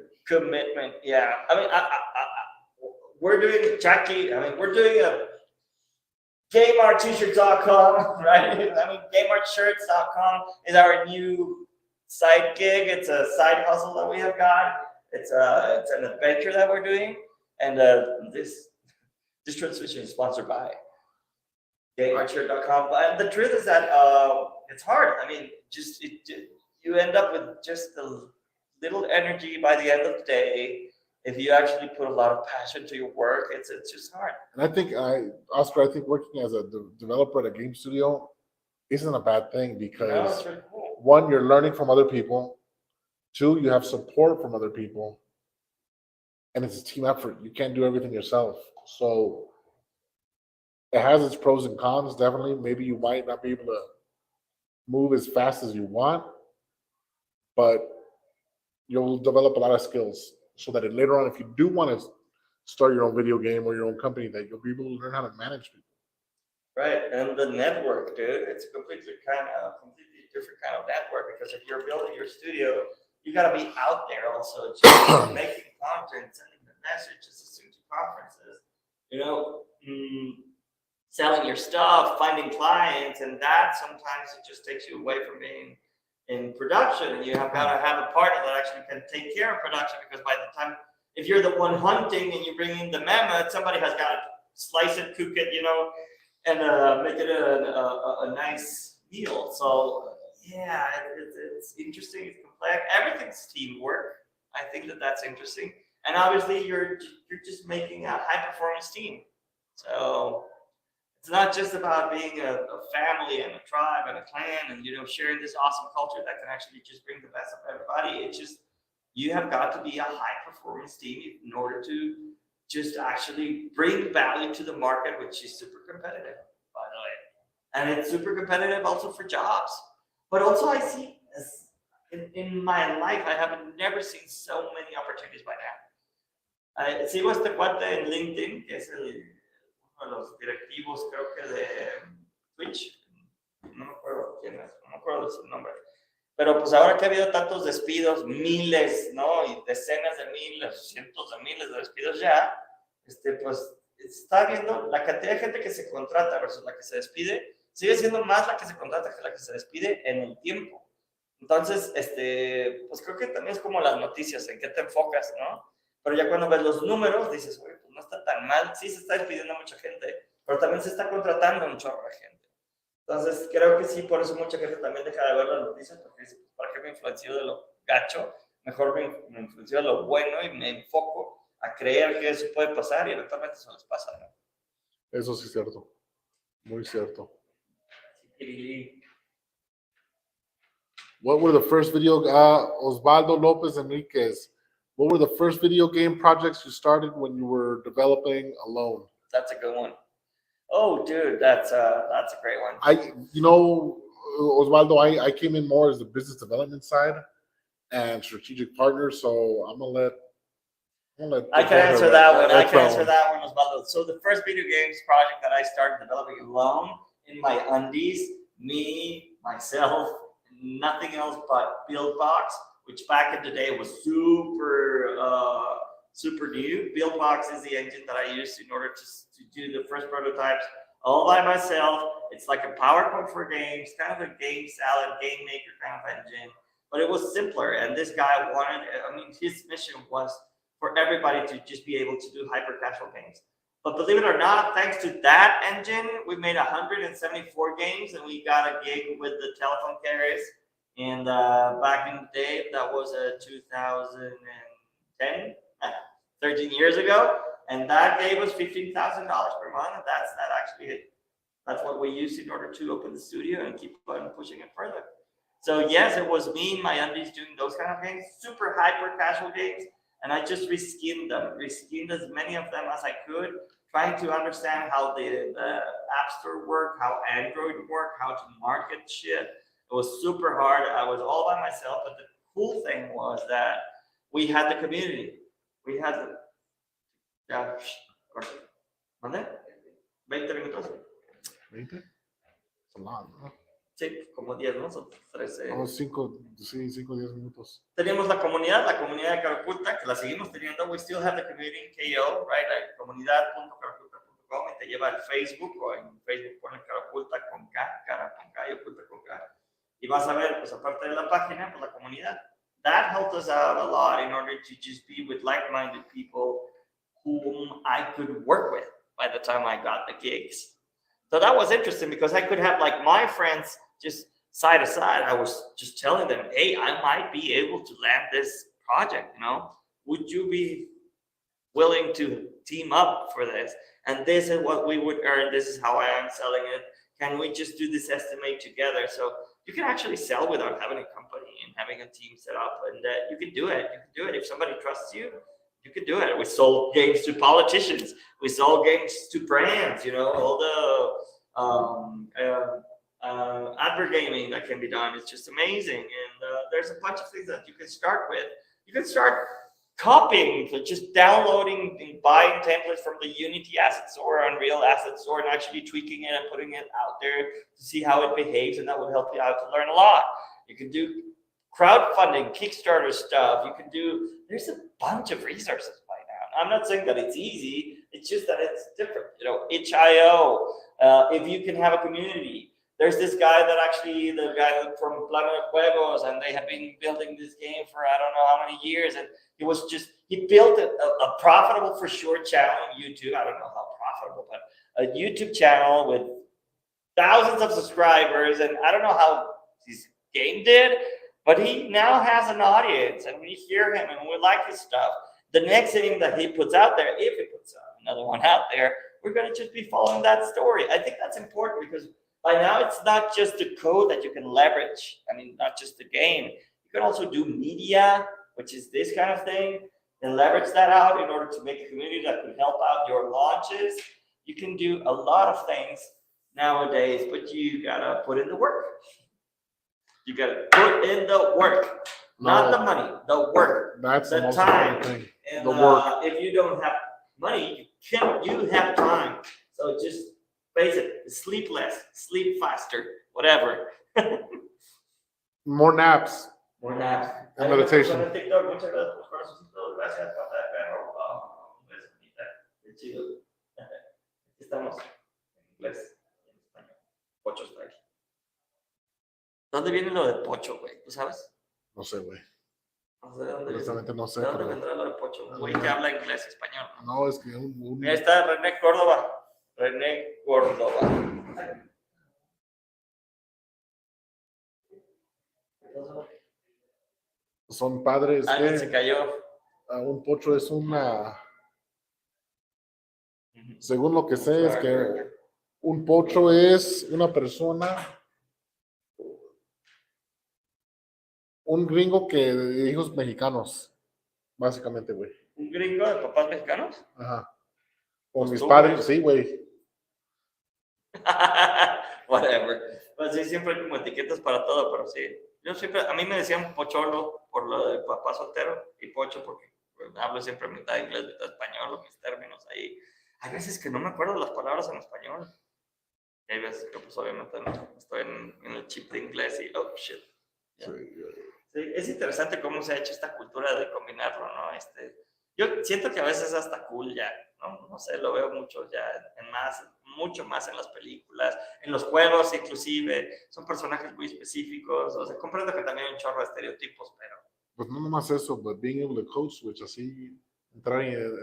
yeah. I mean, we're doing Jackie. I mean, we're doing a GameArtT-shirts.com, right? I mean, GameArtShirts.com is our new side gig. It's a side hustle that we have got. It's an adventure that we're doing, and this transmission is sponsored by GameArtShirt.com. But the truth is that it's hard. I mean, you end up with just a little energy by the end of the day. If you actually put a lot of passion to your work, it's just hard. And I think Oscar, I think working as a developer at a game studio isn't a bad thing because it's really cool. One, you're learning from other people. Two, you have support from other people, and it's a team effort. You can't do everything yourself. So it has its pros and cons, definitely. Maybe you might not be able to move as fast as you want, but you'll develop a lot of skills so that later on, if you do want to start your own video game or your own company, that you'll be able to learn how to manage people. Right, and the network, dude, it's a completely different kind of network, because if you're building your studio, you got to be out there also, just making content, sending the messages, listening to conferences, selling your stuff, finding clients, and that sometimes it just takes you away from being in production, and you have got to have a partner that actually can take care of production, because by the time, if you're the one hunting and you bring in the mammoth, somebody has got to slice it, cook it, and make it a nice meal. So yeah, it's interesting, it's complex. Everything's teamwork. I think that's interesting, and obviously you're just making a high performance team. So it's not just about being a family and a tribe and a clan and sharing this awesome culture that can actually just bring the best of everybody. It's just you have got to be a high performance team in order to just actually bring value to the market, which is super competitive, by the way. And it's super competitive also for jobs. But also I see, in my life, I have never seen so many opportunities by now. Sigo este cuate en LinkedIn, que es uno de los directivos, creo que de Twitch. No me acuerdo quién es, no me acuerdo de su nombre. Pero pues ahora que ha habido tantos despidos, miles, ¿no? Y decenas de miles, cientos de miles de despidos ya, pues está viendo la cantidad de gente que se contrata versus la que se despide, sigue siendo más la que se contrata que la que se despide en el tiempo. Entonces, pues creo que también es como las noticias, en qué te enfocas, ¿no? Pero ya cuando ves los números, dices, oye, pues no está tan mal, sí se está despidiendo mucha gente, pero también se está contratando mucha gente. Entonces, creo que sí, por eso mucha gente también deja de ver las noticias, porque dice, ¿para qué me influenció de lo gacho? Mejor me influenció de lo bueno y me enfoco a creer que eso puede pasar y eventualmente eso les pasa, ¿no? Eso sí es cierto. Muy cierto. What were the first video, Osvaldo Lopez Enriquez, what were the first video game projects you started when you were developing alone? That's a good one. Oh, dude, that's a great one. Osvaldo, I came in more as the business development side and strategic partner, so I'm gonna let I can answer that one. Osvaldo. So the first video games project that I started developing alone in my undies, me, myself, nothing else but BuildBox, which back in the day was super new. BuildBox is the engine that I used in order to do the first prototypes all by myself. It's like a PowerPoint for games, kind of a game salad, game maker kind of engine, but it was simpler. And this guy his mission was for everybody to just be able to do hyper casual games. But believe it or not, thanks to that engine, we made 174 games, and we got a gig with the telephone carriers. And back in the day, that was 2010, 13 years ago, and that gave us $15,000 per month. And that's what we used in order to open the studio and keep on pushing it further. So yes, it was me and my undies doing those kind of games, super hyper casual games. And I just reskinned as many of them as I could, trying to understand how the App Store worked, how Android worked, how to market shit. It was super hard. I was all by myself, but the cool thing was that we had the community. We had the... ¿Dónde? 20 minutos. 20? It's a lot, ¿no? Sí, como 10, ¿no? Son 13. 5 o 10 minutos. Teníamos la comunidad de Cara Oculta, que la seguimos teniendo. We still have the community in KO, right? Like comunidad.caraoculta.com, y te lleva al Facebook, o en Facebook ponen Cara Oculta con K, Cara con K y Oculta con K. Y vas a ver, pues aparte de la página, pues la comunidad. That helped us out a lot in order to just be with like-minded people whom I could work with by the time I got the gigs. So that was interesting because I could have like my friends just side to side. I was just telling them, hey, I might be able to land this project, would you be willing to team up for this? And this is what we would earn. This is how I am selling it. Can we just do this estimate together? So you can actually sell without having a company and having a team set up, and you can do it. You can do it. If somebody trusts you, you can do it. We sold games to politicians. We sold games to brands, all the advert gaming that can be done. It's just amazing. And there's a bunch of things that you can start with. You can start copying, just downloading and buying templates from the Unity Asset Store, Unreal Asset Store, and actually tweaking it and putting it out there to see how it behaves, and that will help you out to learn a lot. You can do crowdfunding, Kickstarter stuff. There's a bunch of resources by now. I'm not saying that it's easy, it's just that it's different. itch.io, if you can have a community. There's this guy the guy from Planet Juegos, and they have been building this game for I don't know how many years, and he built a profitable for sure channel on YouTube. I don't know how profitable, but a YouTube channel with thousands of subscribers, and I don't know how his game did, but he now has an audience, and we hear him, and we like his stuff. The next thing that he puts out there, if he puts another one out there, we're going to just be following that story. I think that's important because by now it's not just the code that you can leverage. Not just the game. You can also do media, which is this kind of thing, and leverage that out in order to make a community that could help out your launches. You can do a lot of things nowadays, but you got to put in the work. You got to put in the work. Not the money, the work. That's the most time. important thing. And the work. If you don't have money, you have time. So just face it, sleep less, sleep faster, whatever. More naps. And meditation. Estamos en inglés, en español. Pocho está aquí. ¿Dónde viene lo de pocho, güey? ¿Tú sabes? No sé, güey. No sé de dónde Honestamente no sé. ¿De dónde vendrá lo de pocho? Güey que habla inglés y español. No, es que Ahí está René Córdoba. Son padres. Alguien se cayó. Un pocho es una Según lo que sé es que un pocho es una persona, un gringo que de hijos mexicanos, básicamente, güey. ¿Un gringo de papás mexicanos? Ajá. O Pues mis tú, padres, güey. sí, güey. Whatever. Pues sí, siempre hay como etiquetas para todo, pero sí. Yo siempre, a mí me decían pocholo por lo de papá soltero y pocho porque pues, hablo siempre mitad inglés, mitad español, o mis términos ahí. Hay veces que no me acuerdo las palabras en español. Y hay veces que pues obviamente no, estoy en el chip de inglés y oh shit. Yeah. Sí, es interesante cómo se ha hecho esta cultura de combinarlo, ¿no? Yo siento que a veces hasta cool ya, ¿no? No sé, lo veo mucho ya mucho más en las películas, en los juegos inclusive, son personajes muy específicos, o sea, comprendo que también hay un chorro de estereotipos, pero... Pues no nomás eso, but being able to code switch, así, entrar en...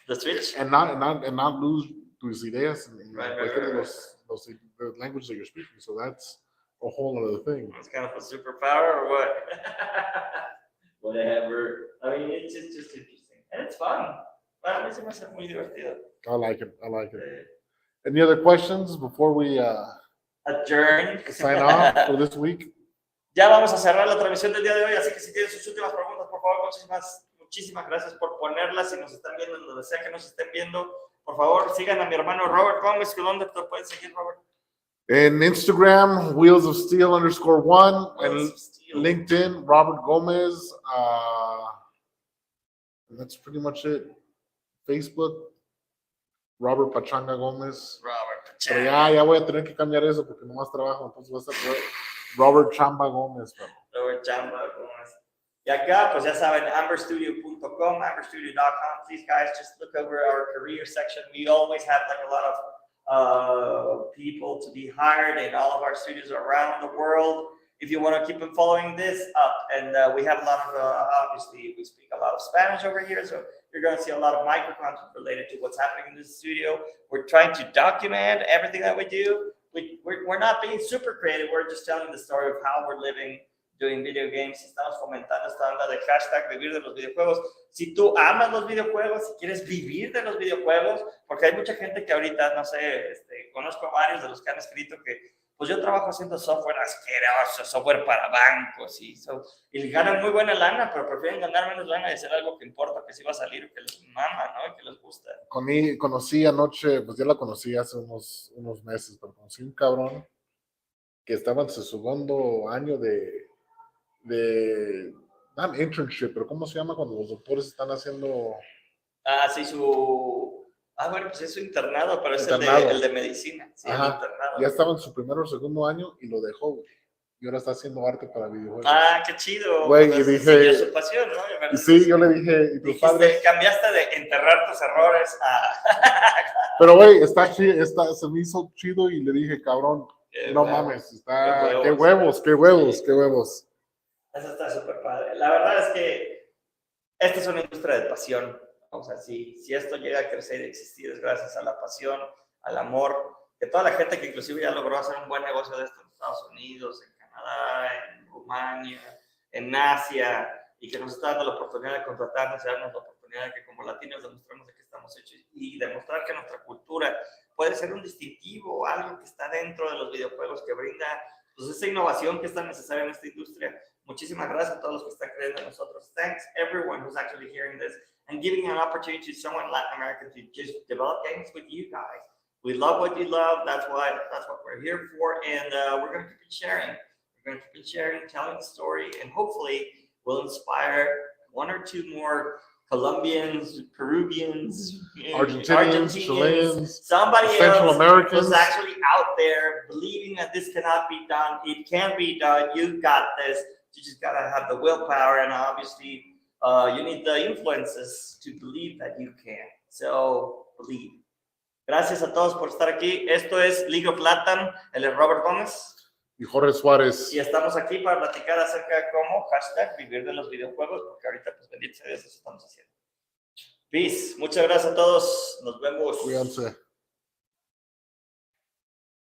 the switch. And not lose tus ideas en cualquier de los languages that you're speaking. So that's a whole other thing. It's kind of a superpower or what? Whatever. I mean, it's just interesting. And it's fun. Bueno, a mí se me hace muy divertido. I like it. I like it. Any other questions before we adjourn? Sign off for this week? Ya vamos a cerrar la transmisión del día de hoy, así que si tienen sus últimas preguntas, por favor, muchísimas gracias por ponerlas. Si nos están viendo, donde sea que nos estén viendo, por favor, sigan a mi hermano Robert Gómez. ¿Dónde te pueden seguir, Robert? En Instagram, Wheels of Steel _1, and LinkedIn, Robert Gómez. And that's pretty much it. Facebook, Robert Pachanga Gómez. Robert Pero Pachanga. ya voy a tener que cambiar eso porque nomás trabajo, entonces va a ser Robert Chamba Gómez. Robert Chamba Gómez. Y acá, pues ya saben, amberstudio.com, amberstudio.com. Please, guys, just look over our career section. We always have like a lot of people to be hired in all of our studios around the world. If you want to keep on following this up, and we have a lot of, obviously, we speak a lot of Spanish over here, so you're going to see a lot of micro content related to what's happening in this studio. We're trying to document everything that we do. We're not being super creative, we're just telling the story of how we're living doing video games. Estamos fomentando esta onda de hashtag vivir de los videojuegos. Si tú amas los videojuegos, si quieres vivir de los videojuegos, porque hay mucha gente que ahorita, no sé, conozco varios de los que han escrito que pues yo trabajo haciendo software asqueroso, software para bancos y ganan muy buena lana, pero prefieren ganar menos lana y hacer algo que importa, que sí va a salir, que les mama, ¿no? Y que les gusta. Conocí anoche, pues ya la conocí hace unos meses, pero conocí un cabrón que estaba en su segundo año de not internship, pero ¿cómo se llama cuando los doctores están haciendo? Sí, bueno, pues es su internado, pero internado. Es el de medicina. Sí, ajá, el internado. Ya estaba en su primero o segundo año y lo dejó, güey. Y ahora está haciendo arte para videojuegos. Qué chido. Güey, pues, y dije... su pasión, ¿no? Y sí, yo le dije... ¿y tus padres? Cambiaste de enterrar tus errores a... Pero, güey, se me hizo chido y le dije, cabrón, no mames, qué huevos. Eso está súper padre. La verdad es que esta es una industria de pasión. O sea, si esto llega a crecer y existir es gracias a la pasión, al amor, de toda la gente que inclusive ya logró hacer un buen negocio de esto en Estados Unidos, en Canadá, en Rumania, en Asia, y que nos está dando la oportunidad de contratarnos y darnos la oportunidad de que como latinos demostremos de qué estamos hechos y demostrar que nuestra cultura puede ser un distintivo, algo que está dentro de los videojuegos que brinda pues, esa innovación que es tan necesaria en esta industria. Muchísimas gracias a todos los que están creyendo en nosotros. Thanks everyone who's actually hearing this and giving an opportunity to someone in Latin America to just develop games with you guys. We love what you love. That's what we're here for, and we're going to keep sharing. We're going to keep sharing, telling the story, and hopefully we'll inspire one or two more Colombians, Peruvians, Argentinians, Chileans, somebody Central else Americans who's actually out there believing that this cannot be done. It can be done. You got this. You just got to have the willpower, and obviously you need the influences to believe that you can. So believe. Gracias a todos por estar aquí. Esto es League of LATAM. Él es Robert Gómez. Y Jorge Suárez. Y estamos aquí para platicar acerca de cómo hashtag vivir de los videojuegos, porque ahorita, pues, bendito sea Dios, eso estamos haciendo. Peace. Muchas gracias a todos. Nos vemos. Cuídense.